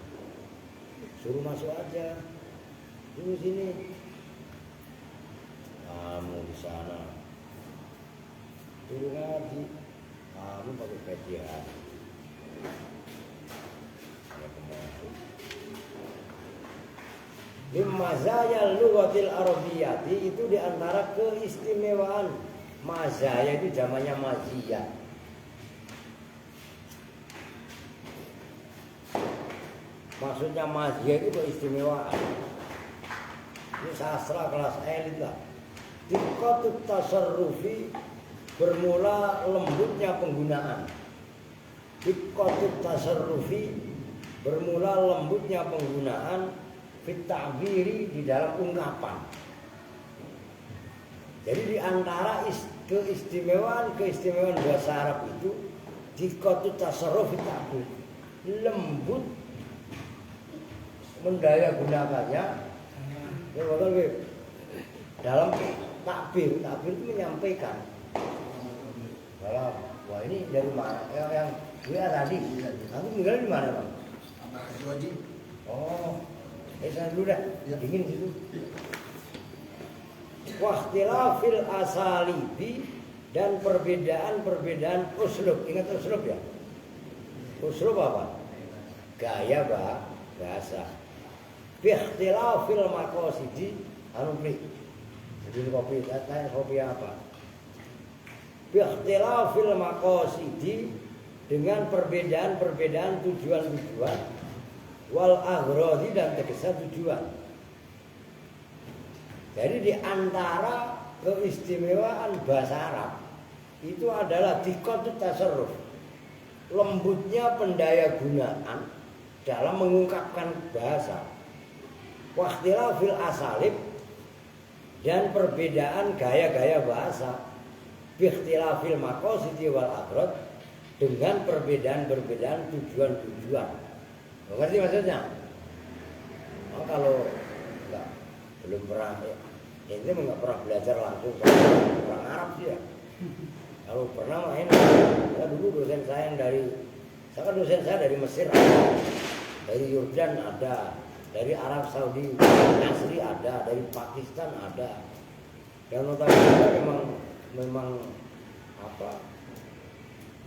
Suruh masuk aja. Dulu sini. Kamu di sana. Turun ngaji. Kamu pakai kajian. Ya pemasuk. Mazaya lughatil arabiyyati itu diantara keistimewaan. Mazaya itu zamannya maziyah. Maksudnya maziyah itu keistimewaan. Ini sastra kelas elit lah. Diqatut tasarrufi bermula lembutnya penggunaan. Diqatut tasarrufi bermula lembutnya penggunaan fit ta'biri di dalam ungkapan. Jadi di antara keistimewaan bahasa Arab itu diqatut tasarruf fit ta'bir. Lembut mendaya gunakannya. Ya betul. Dalam takbir itu menyampaikan kalau wah ini dari mana yang gue tadi kamu tinggal di mana bang? Oh saya dulu dah dingin situ. Wahtilafil asalibi dan perbedaan uslub. Ingat uslub ya? Uslub apa? Gaya bahasa. Bihtilafil maqasidi beli. Jadi kopi, tanya kopi apa? Biikhtilafil maqasidi dengan perbedaan tujuan wal aghradi dan tegesa tujuan. Jadi di antara keistimewaan bahasa Arab itu adalah diqatut tasarruf. Lembutnya pendaya gunaan dalam mengungkapkan bahasa. Wahtilafil asalib dan perbedaan gaya-gaya bahasa biikhtilafil maqasidi wal aghrad dengan perbedaan tujuan. Ngerti maksudnya? Oh, kalau belum pernah ini enggak pernah belajar langsung orang Arab sih ya. Kalau pernah main saya dulu dosen saya dari Mesir ada, dari Yordan ada, dari Arab Saudi asli ada, dari Pakistan ada. Dan notabene memang apa?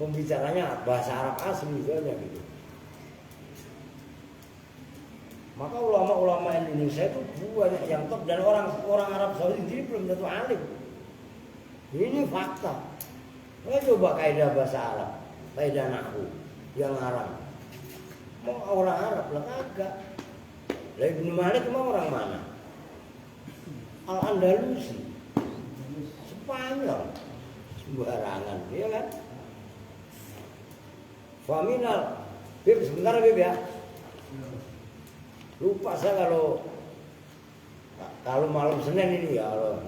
Pembicaranya bahasa Arab asli misalnya gitu. Maka ulama-ulama Indonesia itu banyak yang top dan orang Arab Saudi sendiri belum tentu alim. Ini fakta. Coba kaidah bahasa Arab, kaidah nahwu yang Arab. Mau orang Arab lah kagak. Lah Ibnu Malik emang orang mana? Al-Andalusi. Spanyol. Sembarangan, iya kan? Faminal. Bib, sebentar Bib ya. Lupa saya kalau malam Senin ini ya Allah.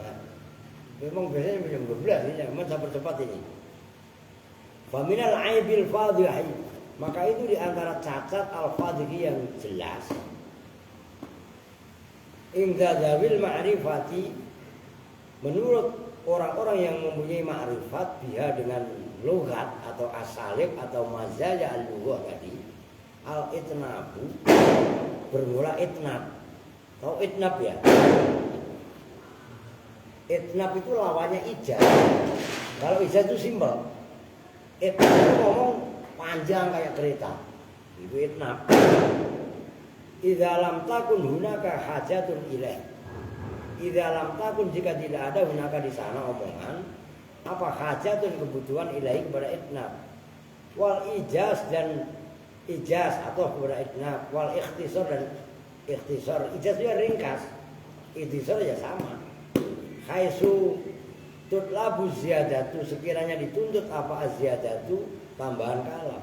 Memang biasanya jam 12 ini, cuma saya percepat ini. Faminal aibil fadhihi. Maka itu di antara cacat al-fadhihi yang jelas. Inda zawil ma'rifati, menurut orang-orang yang mempunyai ma'rifat biha dengan lughat atau asalib atau mazaya al-lughah tadi, al-itnabu bermula itnab. Tahu itnab ya? Itnab itu lawannya ijaz. Kalau ijaz itu simpel. Itnab itu ngomong panjang kayak kereta. Itu itnab. Idza lam takun hunaka hajatun ilaih. idza lam takun jika tidak ada hunaka di sana omongan apa hajatun kebutuhan ilahi kepada itnab wal ijaz dan ijaz atau kepada itnab wal ikhtisar dan ikhtisar ijaz itu ringkas ikhtisar ya sama khaisu tutlabu ziyadatu sekiranya dituntut apa aziyadatu tambahan kalam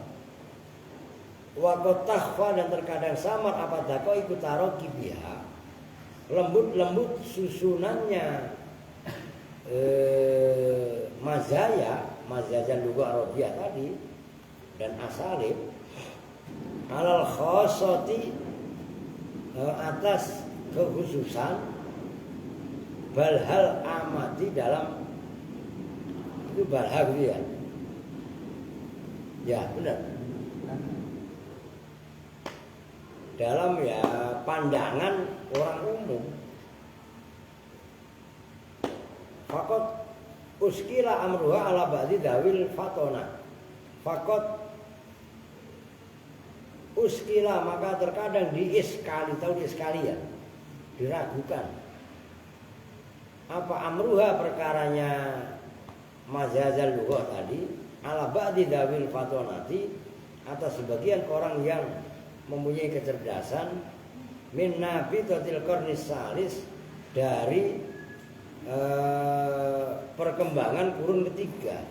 wa takhfa dan terkadang samar apa dako ikut taroki biha lembut susunannya mazaya lugha arabiyah tadi dan asalib alal khossati atas kekhususan balhal amati dalam itu balhal gitu ya. Ya benar. Dalam ya pandangan orang umum. Fakot uskila amruha ala ba'di dawil fatona. Fakot uskila maka terkadang diiskali tahu diiskali ya diragukan. Apa amruha perkaranya mazazal lugha tadi ala ba'di dawil fatonati atas sebagian orang yang mempunyai kecerdasan min nabitatil qarnis salis dari perkembangan kurun ketiga.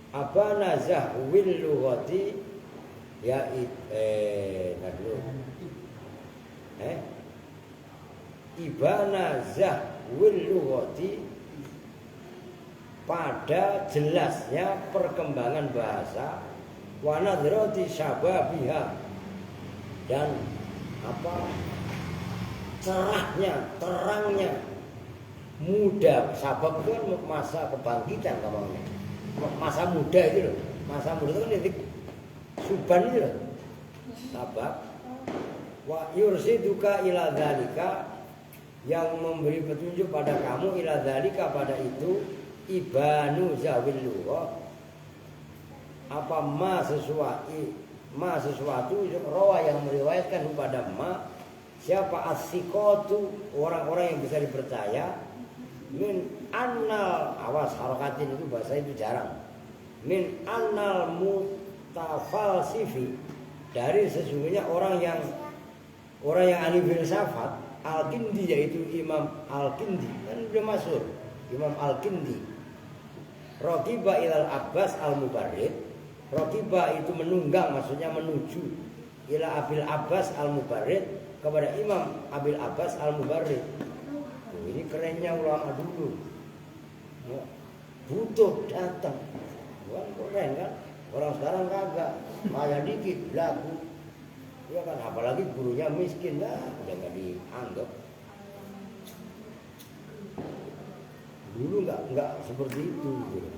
Apa nazah wil lughati ya ibana zahwil lughati pada jelasnya perkembangan bahasa wa nadrati syababiha dan apa terangnya muda sabab itu kan masa kebangkitan namanya masa muda itu loh masa muda itu kan titik suban itu loh sabab wa yursiduka ila dzalika yang memberi petunjuk pada kamu ila dzalika pada itu ibanu zawil lugha apa sesuatu rawa yang meriwayatkan kepada siapa as-siqatu orang-orang yang bisa dipercaya min annal awas harokatin itu bahasa itu jarang min annal mutafalsifi dari sesungguhnya orang yang ahli filsafat Al-Kindi yaitu Imam Al-Kindi kan udah masyhur Imam Al-Kindi Raqiba ilal Abbas Al-Mubarrid Raqiba itu menunggang maksudnya menuju ila Abil Abbas Al-Mubarrid kepada Imam Abil Abbas Al-Mubarrid. Ini kerennya ulama dulu ya, butuh datang bukan keren kan orang sekarang kagak kaya dikit lagu ya kan apalagi gurunya miskin lah udah nggak dianggap dulu nggak seperti itu gitu.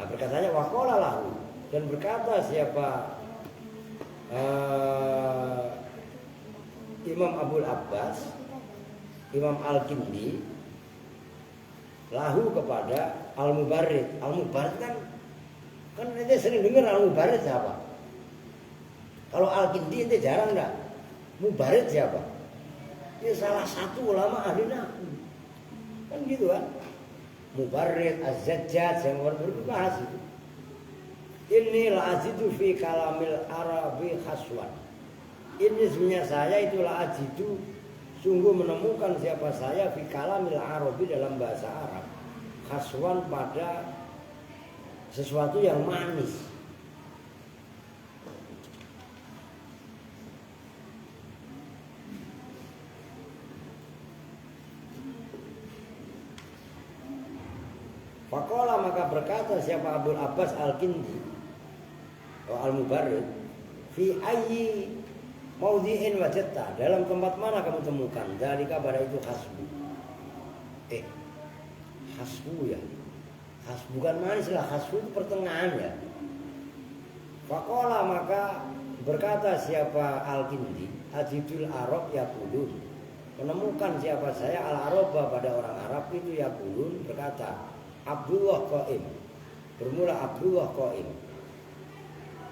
Nah berkatanya waqala lahu dan berkata siapa Imam Abul Abbas Imam Al-Kindi lahu kepada Al-Mubarrid kan nanti sering dengar Al-Mubarrid siapa kalau Al-Kindi itu jarang enggak Mubarrid siapa dia salah satu ulama ahli nahwu kan gitu kan Mubarrid Az-Zajjaj yang berbahas itu ini la'azidu fi kalamil arabi khaswan ini sebenarnya saya itulah ajidu sungguh menemukan siapa saya fi kalamil arabi dalam bahasa Arab khaswan pada sesuatu yang manis Faqala maka berkata siapa Abul Abbas Al-Kindi atau Al-Mubarrid fi ayyi maudhi'in wajadta dalam tempat mana kamu temukan dalika pada itu hasbu hasbu ya hasbu bukan manis lah hasbu itu pertengahan ya Faqala maka berkata siapa Al-Kindi ajidul Arab yaqulun menemukan siapa saya al-Araba pada orang Arab itu yaqulun berkata Abdullah Qaim bermula Abdullah Qaim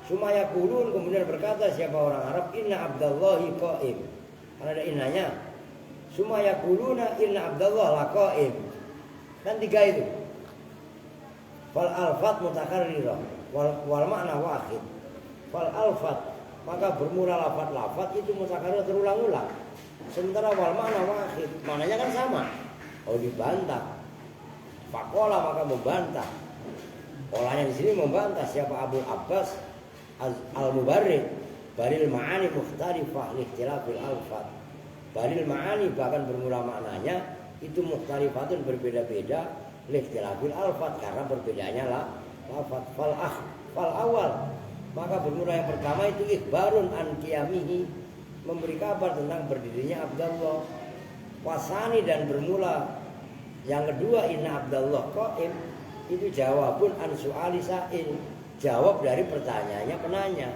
Sumaya kulun kemudian berkata siapa orang Arab inna Abdullahi Qaim Kan ada innanya. Summa yaquluna inna Abdallah laqaim. Kan 3 itu. Fal alfat mutakarrirah wal makna wahid. Fal alfat maka bermula lafat itu mutakarrir terulang-ulang. Sementara wal makna wahid, maknanya kan sama. Kalau dibantah, faqala maka membantah. Olahnya di sini membantah siapa Abu Abbas Al-Mubarrid. Baril ma'ani mukhtalifah li ikhtilafil alfat. Baril ma'ani bahkan bermula maknanya itu mukhtalifatun berbeda-beda li ikhtilafil alfat karena perbedaannya lafat. Fal awal maka bermula yang pertama itu ikhbarun an qiyamihi, memberi kabar tentang berdirinya Abdallah. Wasani dan bermula yang kedua inna Abdallah qaim, itu jawabun an su'ali sa'il, jawab dari pertanyaannya penanya.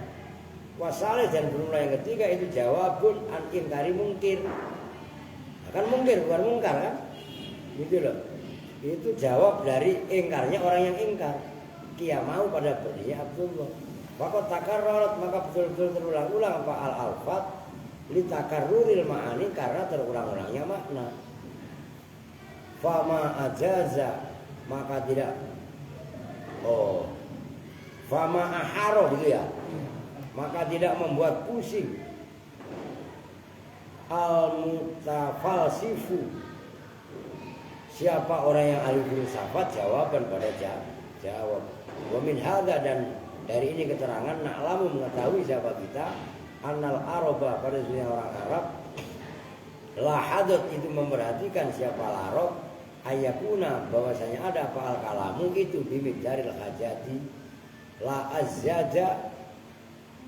Wasalih dan bermula yang ketiga itu jawabun an ingkari mungkir. Akan mungkir bukan mungkar kan? Gitu loh. Itu jawab dari ingkarnya orang yang ingkar. Mau pada berdirinya Abdullah. Maka takarrarat maka betul-betul terulang-ulang apa al-alfat li takarruril ma'ani karena terulang-ulangnya makna. Fama ajaza maka tidak fama aharo gitu ya. Maka tidak membuat pusing al-mutafalsifu, siapa orang yang ahli filsafat, jawaban pada jawab. Wa min hadza, dan dari ini keterangan na'lamu mengetahui siapa kita annal araba pada dunia orang Arab lahadat itu memperhatikan siapa larab ayakuna bahwasanya ada apa al-kalamu itu bimikdaril hajati la azzada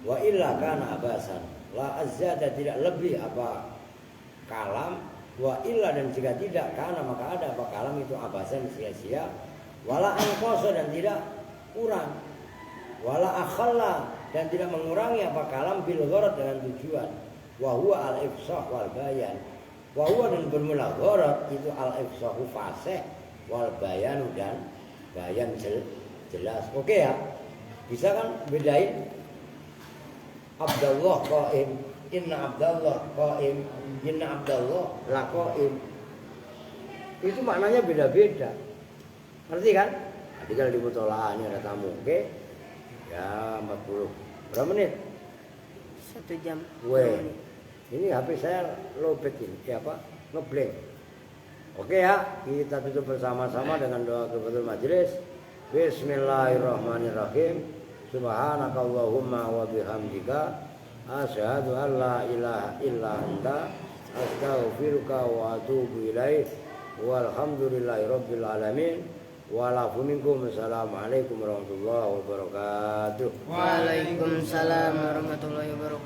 wa illa kana abasan. La azzada tidak lebih apa kalam, wa illa dan jika tidak kana maka ada apa kalam itu abasan sia-sia, wala anqasa dan tidak kurang, wala akhalla dan tidak mengurangi apa kalam bil gharad dengan tujuan, wa huwa al ifsah wal bayan. Wa huwa dan bermula gharad itu al ifsahu fasih wal bayan dan bayan jelas. Oke ya, bisa kan bedain Abdallah qaim, inna Abdallah qaim, inna Abdallah la qaim. Itu maknanya beda-beda. Ngerti kan? Tinggal di mutolaah ini ada tamu, oke? Ya 40. Berapa menit? 1 jam. Weh. Ini HP saya lowbat ini, apa? Ngeblank. Oke ya, kita tutup bersama-sama dengan doa kebetul majelis. Bismillahirrahmanirrahim. Subhanakallahumma wa bihamdika asyhadu an la ilaha illa anta astaghfiruka wa atubu ilaik. Walhamdulillahirabbil alamin. Walafu minkum. Assalamualaikum warahmatullahi wabarakatuh. Waalaikumsalam warahmatullahi wabarakatuh.